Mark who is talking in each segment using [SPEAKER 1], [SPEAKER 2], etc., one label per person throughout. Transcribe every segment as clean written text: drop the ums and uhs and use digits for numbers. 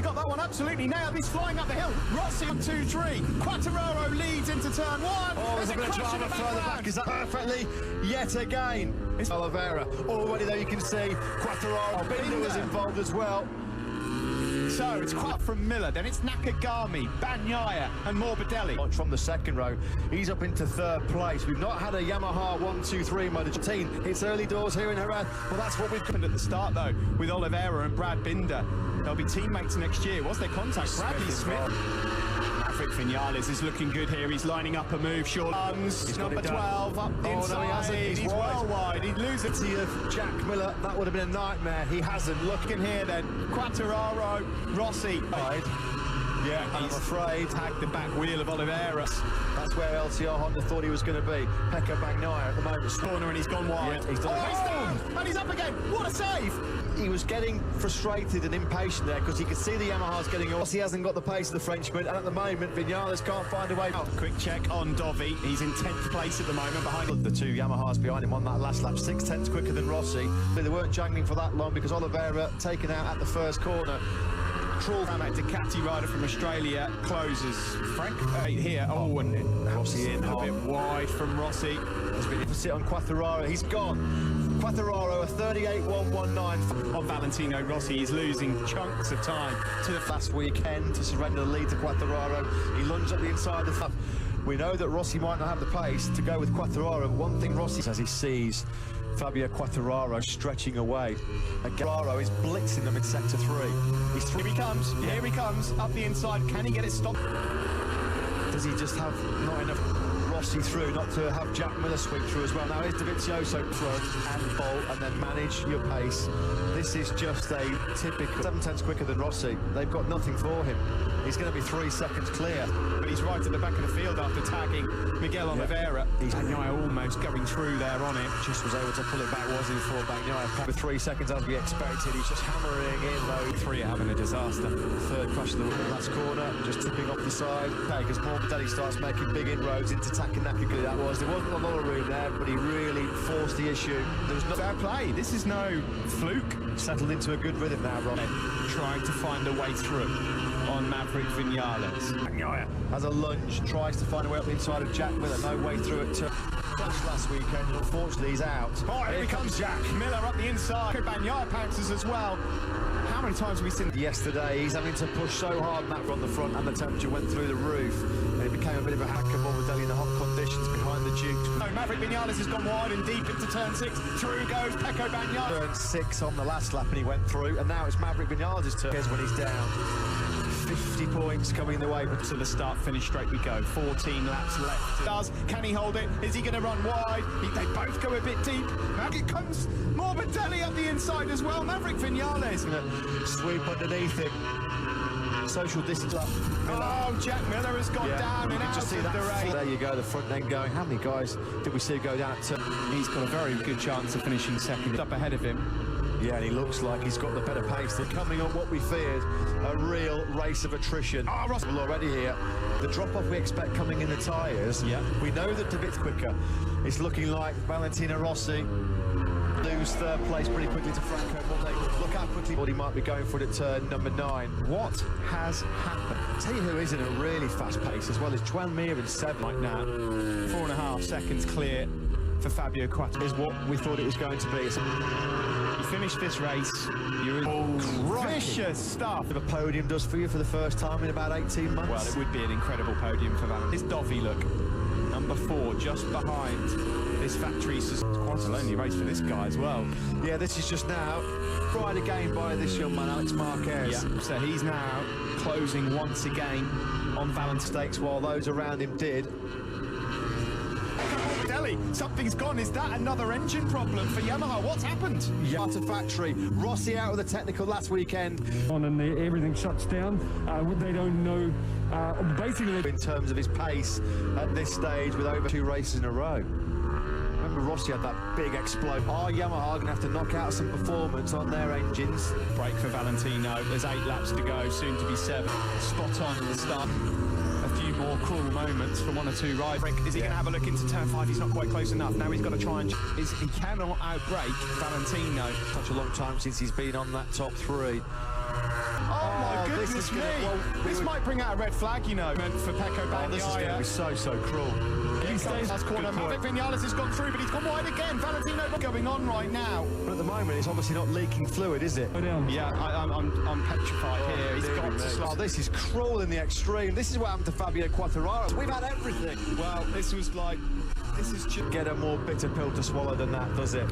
[SPEAKER 1] he got that one absolutely nailed. He's flying up the hill. Rossi on 2-3. Quartararo leads into turn 1.
[SPEAKER 2] Oh, there's a bit of drama further back. Is that perfectly yet again? It's Oliveira. Already there you can see Quartararo. Binder was involved as well.
[SPEAKER 1] So it's quite from Miller, then it's Nakagami, Bagnaia and Morbidelli.
[SPEAKER 2] From the second row, he's up into third place. We've not had a Yamaha 1-2-3 Moto GP. It's early doors here in Jerez. Well, that's what we've
[SPEAKER 1] come at the start though, with Oliveira and Brad Binder. They'll be teammates next year. What's their contact? Bradley Smith. Maverick Vinales is looking good here. He's lining up a move. Short runs. Number 12 up inside.
[SPEAKER 2] No, he hasn't.
[SPEAKER 1] He's well wide. He'd lose it.
[SPEAKER 2] Of Jack Miller, that would have been a nightmare. He hasn't.
[SPEAKER 1] Looking here then. Quartararo, Rossi. Yeah,
[SPEAKER 2] I'm afraid.
[SPEAKER 1] Tagged the back wheel of Oliveira.
[SPEAKER 2] That's where LTR Honda thought he was going to be. Pekka Bagnaia at the moment.
[SPEAKER 1] Corner and he's gone wide.
[SPEAKER 2] Yeah, he's done
[SPEAKER 1] he's down! And he's up again. What a save!
[SPEAKER 2] He was getting frustrated and impatient there because he could see the Yamaha's getting off. He hasn't got the pace of the Frenchman, and at the moment, Vinales can't find a way out.
[SPEAKER 1] Quick check on Dovi. He's in 10th place at the moment behind
[SPEAKER 2] the two Yamahas behind him on that last lap. 6/10 quicker than Rossi. They weren't jangling for that long because Oliveira taken out at the first corner.
[SPEAKER 1] That Ducati rider from Australia closes. Frank here. Oh, and
[SPEAKER 2] Rossi in
[SPEAKER 1] a bit wide from Rossi.
[SPEAKER 2] Has been to sit on Quartararo. He's gone. Quartararo a 38.119
[SPEAKER 1] on Valentino Rossi. He's losing chunks of time
[SPEAKER 2] to the last weekend to surrender the lead to Quartararo. He lunged up the inside of the. We know that Rossi might not have the pace to go with Quartararo. One thing Rossi as he sees Fabio Quartararo stretching away. Quartararo is blitzing them in sector 3.
[SPEAKER 1] Here he comes. Yeah. Here he comes up the inside. Can he get it stopped?
[SPEAKER 2] Does he just have not enough Rossi through, not to have Jack Miller sweep through as well? Now here's Dovizioso front and bolt and then manage your pace. This is just a typical 7/10 quicker than Rossi. They've got nothing for him. He's going to be 3 seconds clear.
[SPEAKER 1] But he's right at the back of the field after tagging Miguel Oliveira. He's almost going through there on it.
[SPEAKER 2] Just was able to pull it back, wasn't he, for Bagnaia? With 3 seconds as we expected. He's just hammering in though.
[SPEAKER 1] 3 having a disaster.
[SPEAKER 2] Third crash of the last corner, just tipping off the side. Okay, because Morbidelli starts making big inroads into attacking Nakagami. That was. There wasn't a lot of room there, but he really forced the issue. There was no
[SPEAKER 1] fair play. This is no fluke.
[SPEAKER 2] Settled into a good rhythm now, Ron.
[SPEAKER 1] Trying to find a way through on Maverick Vinales.
[SPEAKER 2] Bagnaia has a lunge, tries to find a way up the inside of Jack Miller. No way through it to Flash last weekend. Unfortunately, he's out.
[SPEAKER 1] Oh, here comes Jack Miller up the inside. Bagnaia pounces as well. How many times have we seen
[SPEAKER 2] yesterday? He's having to push so hard that from the front, and the temperature went through the roof, and it became a bit of a hacker. Morbidelli in the hot conditions behind the Dukes.
[SPEAKER 1] No, Maverick Vinales has gone wide and deep into turn 6. Through goes Pecco Bagnaia.
[SPEAKER 2] Turn 6 on the last lap, and he went through, and now it's Maverick Vinales' turn. Here's when he's down. 50 points coming the way, but
[SPEAKER 1] to the start-finish straight we go. 14 laps left. Can he hold it? Is he going to run wide? They both go a bit deep. Back it comes Morbidelli up the inside as well. Maverick Vinales
[SPEAKER 2] going to sweep underneath him. Social distance up.
[SPEAKER 1] Oh, Jack Miller has gone down and out
[SPEAKER 2] just see
[SPEAKER 1] of
[SPEAKER 2] that
[SPEAKER 1] the race.
[SPEAKER 2] There you go, the front end going. How many guys did we see go down to?
[SPEAKER 1] He's got a very good chance of finishing second. Up ahead of him.
[SPEAKER 2] Yeah, and he looks like he's got the better pace. They're coming on what we feared, a real race of attrition.
[SPEAKER 1] Oh,
[SPEAKER 2] Russell already here. The drop-off we expect coming in the tyres.
[SPEAKER 1] Yeah.
[SPEAKER 2] We know that David's quicker. It's looking like Valentino Rossi lose third place pretty quickly to Franco Montay. Look how quickly he might be going for it at turn number 9. What has happened? I'll tell you who is in a really fast pace as well as Joan Mir in 7
[SPEAKER 1] right now. 4.5 seconds clear for Fabio Quartararo is what we thought it was going to be. You finish this race, you're in vicious stuff.
[SPEAKER 2] If a podium does for you for the first time in about 18 months.
[SPEAKER 1] Well, it would be an incredible podium for Valentino. This Dovi look, number 4, just behind this factory. It's quite a lonely race for this guy as well.
[SPEAKER 2] Yeah, this is just now tried again by this young man, Alex Marquez.
[SPEAKER 1] Yeah. So he's now closing once again on Valentino
[SPEAKER 2] stakes while those around him did.
[SPEAKER 1] Something's gone. Is that another engine problem for Yamaha? What's happened?
[SPEAKER 2] Yeah, to factory. Rossi out of the technical last weekend.
[SPEAKER 3] And everything shuts down. They don't know. Basically,
[SPEAKER 2] in terms of his pace at this stage, with over 2 races in a row. Remember, Rossi had that big explode. Our Yamaha going to have to knock out some performance on their engines.
[SPEAKER 1] Break for Valentino. There's 8 laps to go. Soon to be 7. Spot on at the start. A few more cruel moments for one or two riders. Is he going to have a look into turn 5? He's not quite close enough. Now he's got to try and... He cannot outbrake Valentino.
[SPEAKER 2] Such a long time since he's been on that top 3.
[SPEAKER 1] Oh my goodness me! This might bring out a red flag, you know, meant for Pecco Bagnaia.
[SPEAKER 2] This is going to be so cruel.
[SPEAKER 1] He stays last corner. Maverick Vinales has gone through, but he's gone wide again. Valentino going on right now.
[SPEAKER 2] But at the moment, it's obviously not leaking fluid, is it?
[SPEAKER 3] Go down.
[SPEAKER 1] Yeah, I'm petrified here. He's got to slow.
[SPEAKER 2] Oh, this is cruel in the extreme. This is what happened to Fabio Quartararo. We've had everything.
[SPEAKER 1] Well, this is just...
[SPEAKER 2] Get a more bitter pill to swallow than that, does it?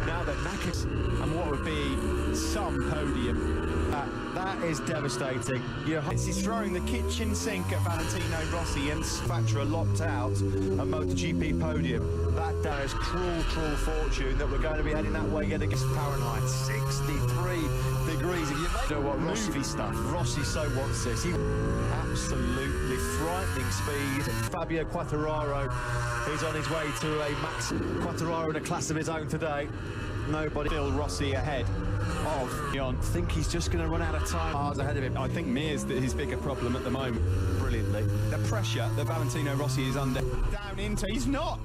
[SPEAKER 2] Now that Naka's...
[SPEAKER 1] And what would be some podium.
[SPEAKER 2] That is devastating.
[SPEAKER 1] He's throwing the kitchen sink at Valentino Rossi and
[SPEAKER 2] Factorer locked out a Moto GP podium. That is cruel fortune that we're going to be heading that way yet against Fahrenheit. 63 degrees. If you know what,
[SPEAKER 1] movie stuff.
[SPEAKER 2] Rossi so wants this. He absolutely frightening speed. Fabio Quartararo is on his way to a max. Quartararo in a class of his own today. Nobody.
[SPEAKER 1] Still Rossi ahead of Leon.
[SPEAKER 2] I think he's just going to run out of time. Miles ahead of him.
[SPEAKER 1] I think Mir's his bigger problem at the moment.
[SPEAKER 2] Brilliantly.
[SPEAKER 1] The pressure that Valentino Rossi is under. Down into. He's not.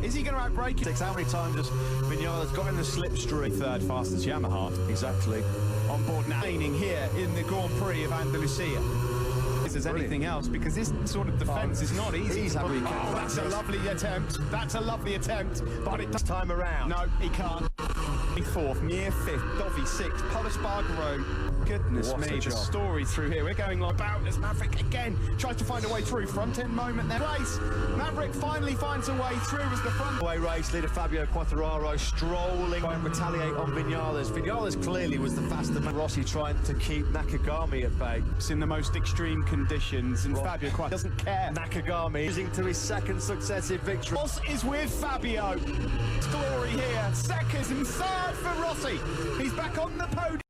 [SPEAKER 1] Is he going to outbrake it?
[SPEAKER 2] How many times has Vinales got in the slipstream?
[SPEAKER 1] Third fastest Yamaha.
[SPEAKER 2] Exactly.
[SPEAKER 1] On board now. Training here in the Grand Prix of Andalusia. If there's anything else, because this sort of defence is not easy. That's a lovely attempt. That's a lovely attempt. But it
[SPEAKER 2] this time around.
[SPEAKER 1] No, he can't. Fourth, Mir fifth, Dovi sixth, Polis Bargaro. Goodness
[SPEAKER 2] What
[SPEAKER 1] me,
[SPEAKER 2] a
[SPEAKER 1] the
[SPEAKER 2] job.
[SPEAKER 1] story through here. We're going like about as Maverick again tries to find a way through. Front end moment there. Place. Maverick finally finds a way through as the front.
[SPEAKER 2] Away race leader Fabio Quartararo strolling and retaliate on Vinales. Vinales clearly was the faster man. Rossi trying to keep Nakagami at bay.
[SPEAKER 1] It's in the most extreme conditions, and Fabio Quartararo doesn't care.
[SPEAKER 2] Nakagami losing to his second successive victory.
[SPEAKER 1] Ross is with Fabio. Glory here. Second and third for Rossi. He's back on the podium.